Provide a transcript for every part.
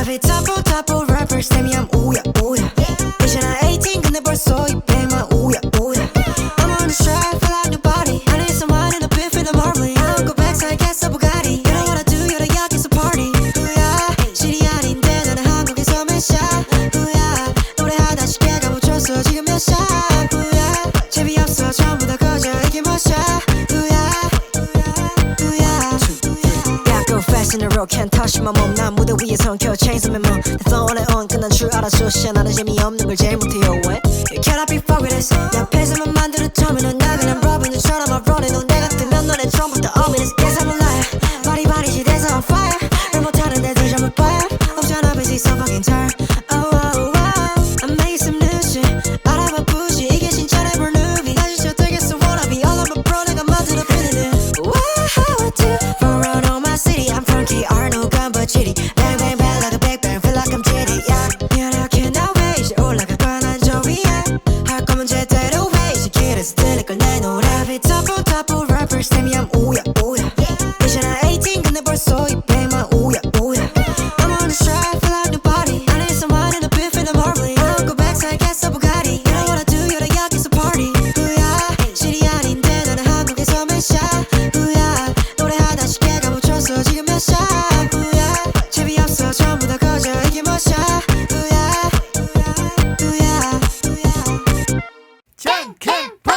랩이 타포 rappers 대미함 오야 이제 나 18 근데 벌써 이 배만 오야 I'm on the track feel like nobody I need someone in the beat feel the marbling I don't go back so I guess a Bugatti You know what I do you're the yak에서 party 후야 실이 아닌데 나는 한국에서 맨샷 후야 노래하다 쉽게 가묻혔어 지금 몇 샷 후야 재미없어 전부 다 꺼져 이게 몇 샷 후야 Fast in a row can't touch my mom 난 무대 위에 성켜 chains on my mom That's all I own 끝난 줄 알아줘 씨 나는 재미없는 걸 제일 못해요 왜 You cannot be fucked with this 내 앞에서만 만들어 터미는 나 그냥 러빙처럼 I'm running on 내가 뜨면 너네 처음부터 obvious Guess I'm a liar 바리 시대에서 on fire 말 못하는 애들 전부 fire 없잖아 busy so fucking tired Oh oh oh I'm making some new shit 알아봐 부시 이게 진짜 never knew me 나 진짜 되겠어 wanna be all of my bro 내가 만들어 빌리는 Wow how I do for around on my city I'm funky art no gun but chitty Bang bang bang like a big bang feel like I'm jitty yeah Yeah I cannot wait 이제 올라갈 거야 난 저위에 할 거면 제대로 해 이제 길에서 들릴 걸 내 노래 랩이 타포 rappers 대미함 오야 이제 나 18 근데 벌써 이 배만 오야 I'm on the track feel like nobody I need someone in the beat feel the marbling I don't go back so I guess a Bugatti You know what I do you're the yak에서 party 후야 실이 아닌데 나는 한국에서 맨샷 후야 노래하다 쉽게 가묻혔어 지금 몇 샷 후야 재미없어 전부 다 꺼져 이게 몇 샷 후야 캔캔폰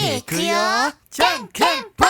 이구요 캔캔폰